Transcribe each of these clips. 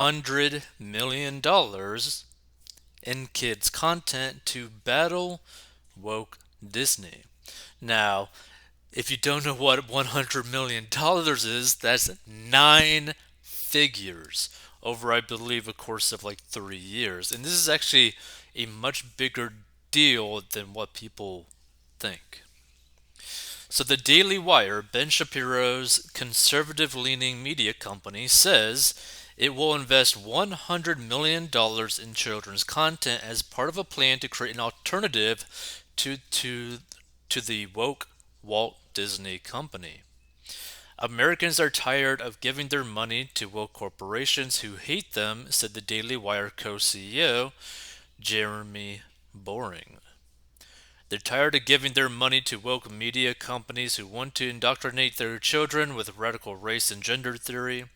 $100 million in kids' content to battle woke Disney. Now, if you don't know what $100 million is, that's nine figures over, I believe, a course of like 3 years. And this is actually a much bigger deal than what people think. So, the Daily Wire, Ben Shapiro's conservative leaning media company, says it will invest $100 million in children's content as part of a plan to create an alternative to the woke Walt Disney Company. Americans are tired of giving their money to woke corporations who hate them, said the Daily Wire co CEO, Jeremy Boring. They're tired of giving their money to woke media companies who want to indoctrinate their children with radical race and gender theory,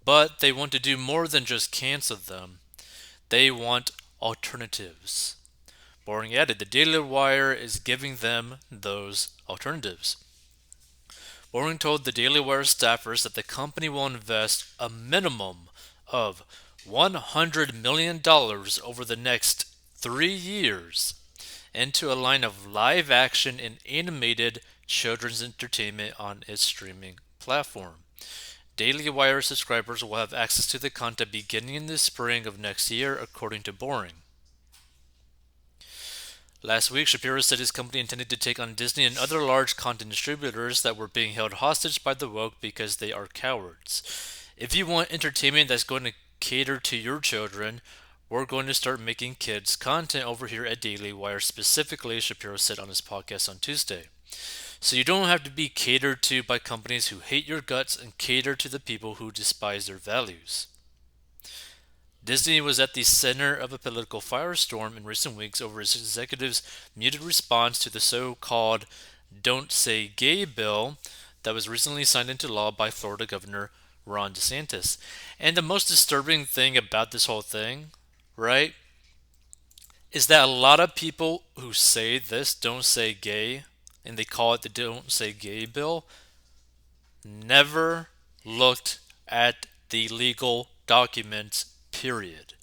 but they want to do more than just cancel them. They want alternatives. Boring added, the Daily Wire is giving them those alternatives. Boring told the Daily Wire staffers that the company will invest a minimum of $100 million over the next 3 years into a line of live action and animated children's entertainment on its streaming platform. Daily Wire subscribers will have access to the content beginning in the spring of next year, according to Boring. Last week, Shapiro said his company intended to take on Disney and other large content distributors that were being held hostage by the woke because they are cowards. If you want entertainment that's going to cater to your children, we're going to start making kids content over here at Daily Wire specifically, Shapiro said on his podcast on Tuesday. So you don't have to be catered to by companies who hate your guts and cater to the people who despise their values. Disney was at the center of a political firestorm in recent weeks over its executives' muted response to the so called Don't Say Gay bill that was recently signed into law by Florida Governor Ron DeSantis. And the most disturbing thing about this whole thing, right, is that a lot of people who say this, don't say gay, and they call it the Don't Say Gay bill, never looked at the legal documents, period.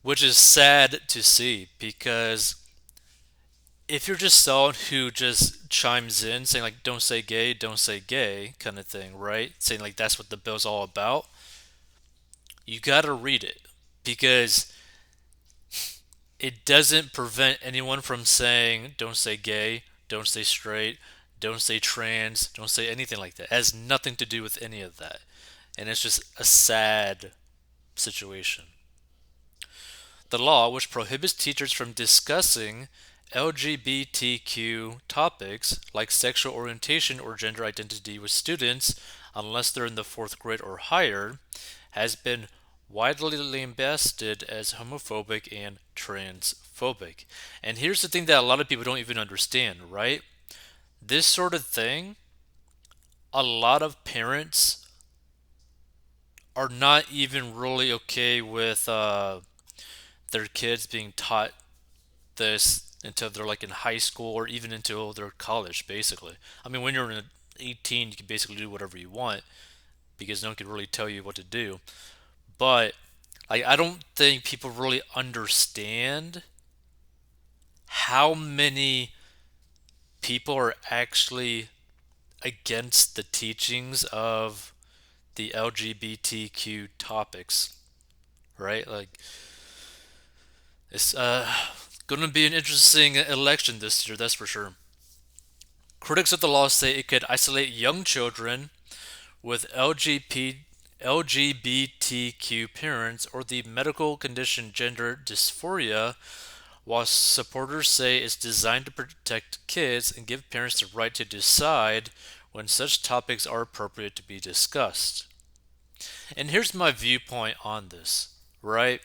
Which is sad to see because if you're just someone who just chimes in saying like don't say gay kind of thing, right? Saying like that's what the bill's all about, you gotta read it because it doesn't prevent anyone from saying don't say gay, don't say straight, don't say trans, don't say anything like that. It has nothing to do with any of that. And it's just a sad situation. The law, which prohibits teachers from discussing LGBTQ topics like sexual orientation or gender identity with students unless they're in the fourth grade or higher, has been widely lambasted as homophobic and transphobic. And here's the thing that a lot of people don't even understand, right? This sort of thing, a lot of parents are not even really okay with their kids being taught this until they're like in high school or even until they're college, basically. I mean, when you're in 18, you can basically do whatever you want because no one can really tell you what to do. But I don't think people really understand how many people are actually against the teachings of the LGBTQ topics, right? Like, it's going to be an interesting election this year, that's for sure. Critics of the law say it could isolate young children with LGBTQ parents or the medical condition gender dysphoria, while supporters say it's designed to protect kids and give parents the right to decide when such topics are appropriate to be discussed. And here's my viewpoint on this, right?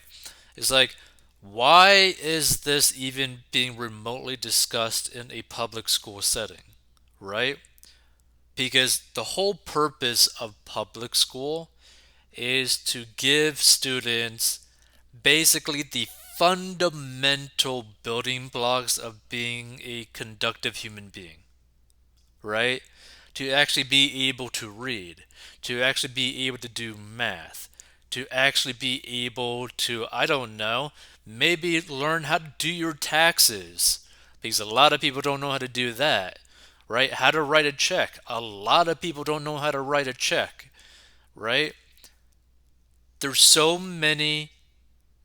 It's like, why is this even being remotely discussed in a public school setting, right? Because the whole purpose of public school is to give students basically the fundamental building blocks of being a conductive human being, right? To actually be able to read, to actually be able to do math, to actually be able to, I don't know, maybe learn how to do your taxes. Because a lot of people don't know how to do that, right? How to write a check. A lot of people don't know how to write a check, right? There's so many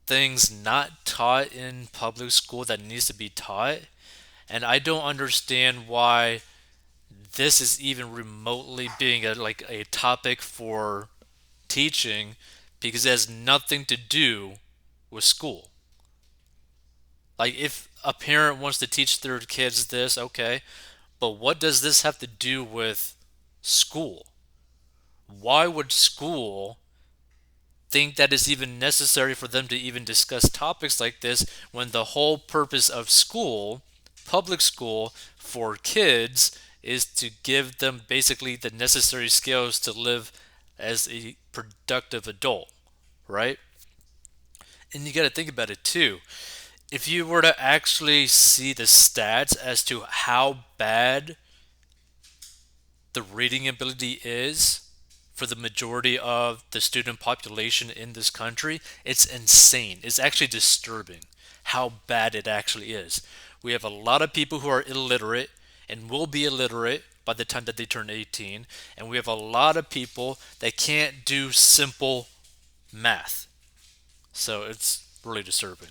things not taught in public school that needs to be taught, and I don't understand why this is even remotely being a topic for teaching because it has nothing to do with school. Like if a parent wants to teach their kids this, okay, but what does this have to do with school? Why would school think that it's even necessary for them to even discuss topics like this when the whole purpose of school, public school for kids, is to give them basically the necessary skills to live as a productive adult, right? And you got to think about it too. If you were to actually see the stats as to how bad the reading ability is for the majority of the student population in this country, it's insane. It's actually disturbing how bad it actually is. We have a lot of people who are illiterate and will be illiterate by the time that they turn 18, and we have a lot of people that can't do simple math. So it's really disturbing.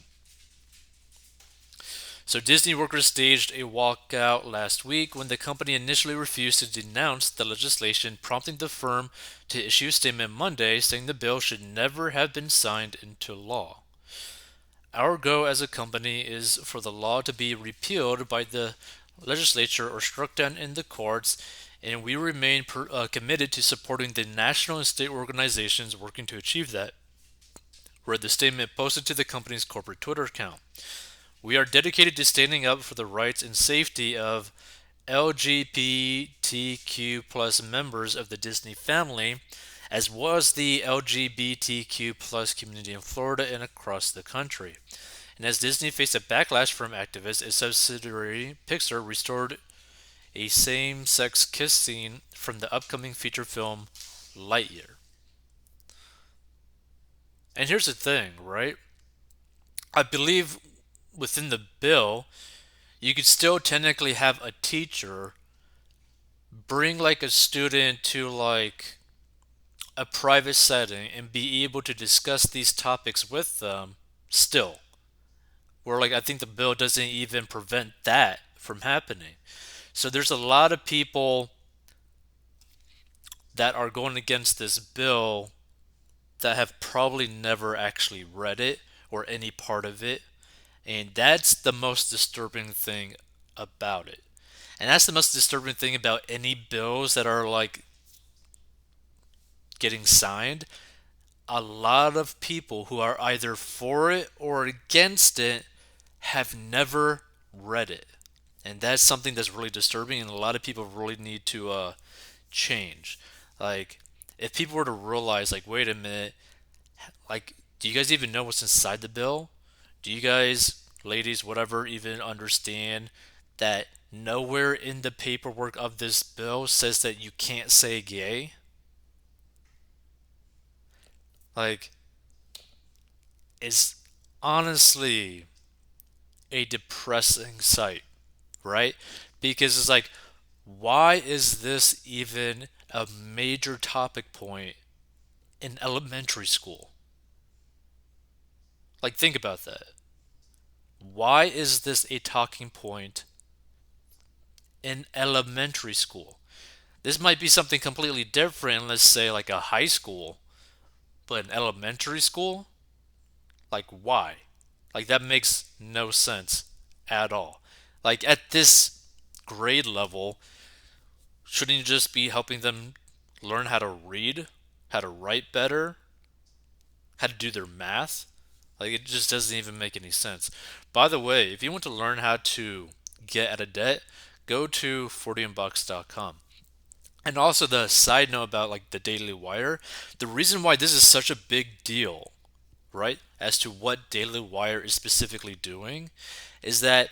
So Disney workers staged a walkout last week when the company initially refused to denounce the legislation, prompting the firm to issue a statement Monday saying the bill should never have been signed into law. Our goal as a company is for the law to be repealed by the legislature or struck down in the courts, and we remain committed to supporting the national and state organizations working to achieve that, read the statement posted to the company's corporate Twitter account. We are dedicated to standing up for the rights and safety of LGBTQ plus members of the Disney family, as well as the LGBTQ plus community in Florida and across the country. And as Disney faced a backlash from activists, its subsidiary Pixar restored a same-sex kiss scene from the upcoming feature film Lightyear. And here's the thing, right? I believe within the bill, you could still technically have a teacher bring like a student to like a private setting and be able to discuss these topics with them still. Where like I think the bill doesn't even prevent that from happening. So there's a lot of people that are going against this bill that have probably never actually read it or any part of it. And that's the most disturbing thing about it. And that's the most disturbing thing about any bills that are like getting signed. A lot of people who are either for it or against it have never read it. And that's something that's really disturbing, and a lot of people really need to change. Like, if people were to realize, like, wait a minute, like, do you guys even know what's inside the bill? Do you guys, ladies, whatever, even understand that nowhere in the paperwork of this bill says that you can't say gay? Like, it's honestly a depressing sight, right? Because it's like, why is this even a major topic point in elementary school? Like, think about that. Why is this a talking point in elementary school? This might be something completely different, let's say like a high school, but in elementary school? Like, why? Like, that makes no sense at all. Like, at this grade level, shouldn't you just be helping them learn how to read, how to write better, how to do their math? Like, it just doesn't even make any sense. By the way, if you want to learn how to get out of debt, go to 40inbox.com. And also the side note about like the Daily Wire, the reason why this is such a big deal, right, as to what Daily Wire is specifically doing, is that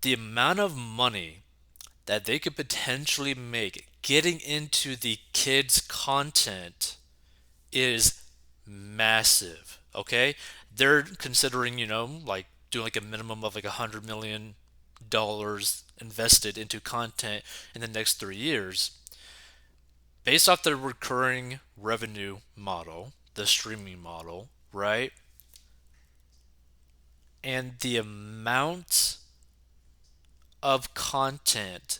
the amount of money that they could potentially make getting into the kids' content is massive. Okay, they're considering, like doing like a minimum of like $100 million invested into content in the next 3 years, based off the recurring revenue model, the streaming model, right? And the amount of content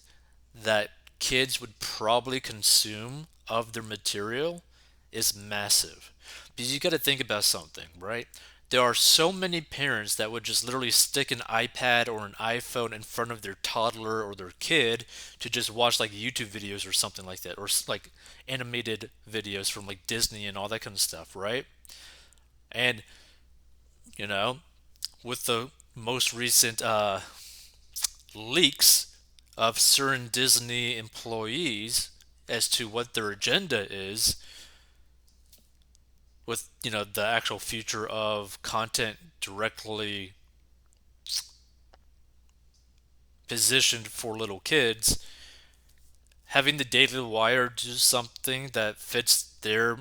that kids would probably consume of their material is massive. Because you got to think about something, right? There are so many parents that would just literally stick an iPad or an iPhone in front of their toddler or their kid to just watch like YouTube videos or something like that, or like animated videos from like Disney and all that kind of stuff, right? And, you know, with the most recent leaks of certain Disney employees as to what their agenda is with, the actual future of content directly positioned for little kids, having the Daily Wire do something that fits their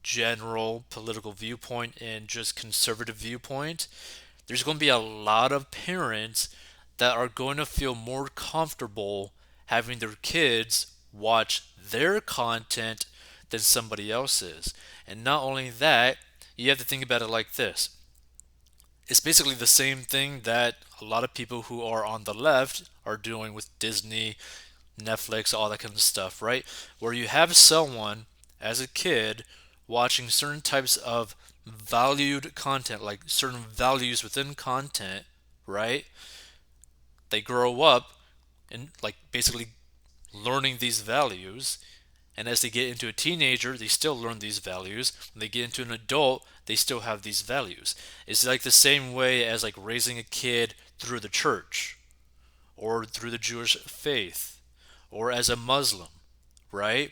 general political viewpoint and just conservative viewpoint, there's going to be a lot of parents that are going to feel more comfortable having their kids watch their content than somebody else's. And not only that, you have to think about it like this. It's basically the same thing that a lot of people who are on the left are doing with Disney, Netflix, all that kind of stuff, right? Where you have someone as a kid watching certain types of valued content, like certain values within content, right? They grow up and like basically learning these values. And as they get into a teenager, they still learn these values. When they get into an adult, they still have these values. It's like the same way as like raising a kid through the church or through the Jewish faith or as a Muslim, right?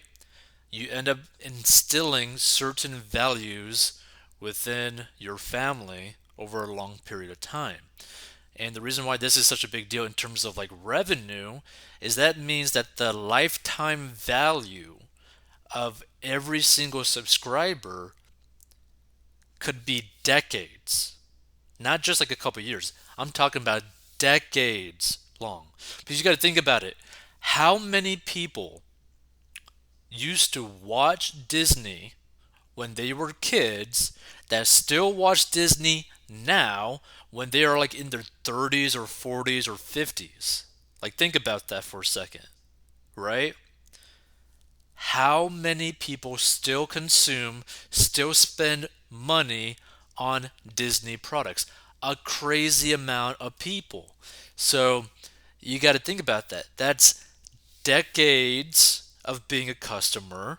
You end up instilling certain values within your family over a long period of time. And the reason why this is such a big deal in terms of like revenue is that means that the lifetime value of every single subscriber could be decades, not just like a couple years. I'm talking about decades long. Because you got to think about it. How many people used to watch Disney when they were kids that still watch Disney now when they are like in their 30s or 40s or 50s? Like, think about that for a second, right? How many people still consume, still spend money on Disney products? A crazy amount of people. So you got to think about that. That's decades of being a customer,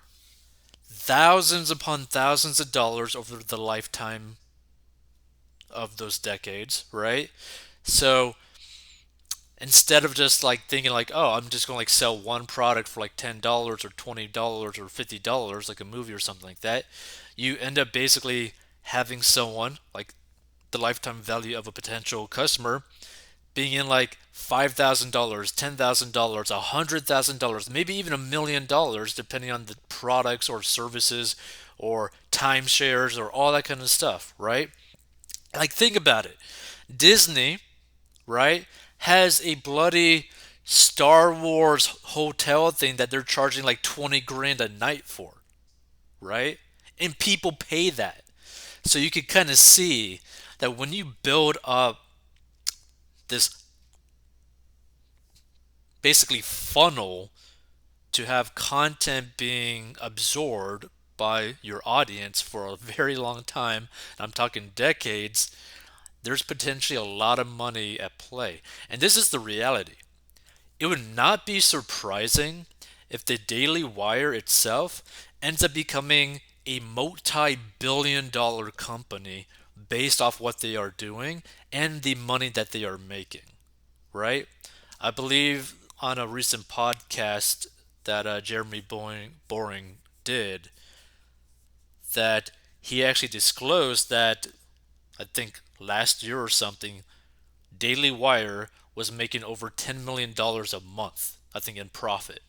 thousands upon thousands of dollars over the lifetime of those decades, right? So instead of just like thinking like, oh, I'm just going to like sell one product for like $10 or $20 or $50 like a movie or something like that, you end up basically having someone like the lifetime value of a potential customer being in like $5,000, $10,000, $100,000, maybe even $1 million, depending on the products or services or timeshares or all that kind of stuff, right? Like, think about it. Disney, right, has a bloody Star Wars hotel thing that they're charging like 20 grand a night for, right? And people pay that. So you can kind of see that when you build up this basically funnel to have content being absorbed by your audience for a very long time, I'm talking decades, there's potentially a lot of money at play. And this is the reality. It would not be surprising if the Daily Wire itself ends up becoming a multi-billion-dollar company based off what they are doing and the money that they are making, right? I believe on a recent podcast that Jeremy Boring did, that he actually disclosed that I think last year or something, Daily Wire was making over $10 million a month, I think, in profit,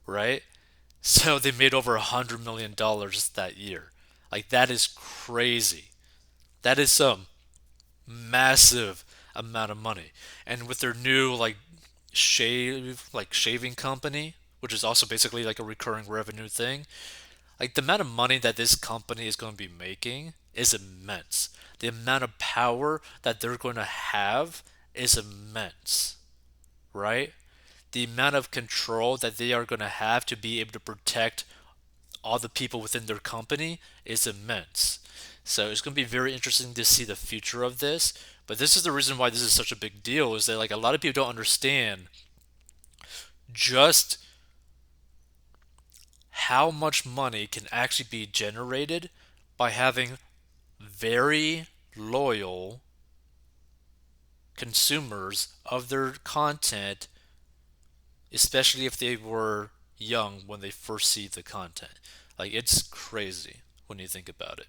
right? So they made over $100 million that year. Like that is crazy. That is some massive amount of money. And with their new shaving company, which is also basically like a recurring revenue thing, like the amount of money that this company is going to be making is immense. The amount of power that they're going to have is immense, right? The amount of control that they are going to have to be able to protect all the people within their company is immense. So it's going to be very interesting to see the future of this. But this is the reason why this is such a big deal is that like a lot of people don't understand just how much money can actually be generated by having very loyal consumers of their content, especially if they were young when they first see the content. Like it's crazy when you think about it.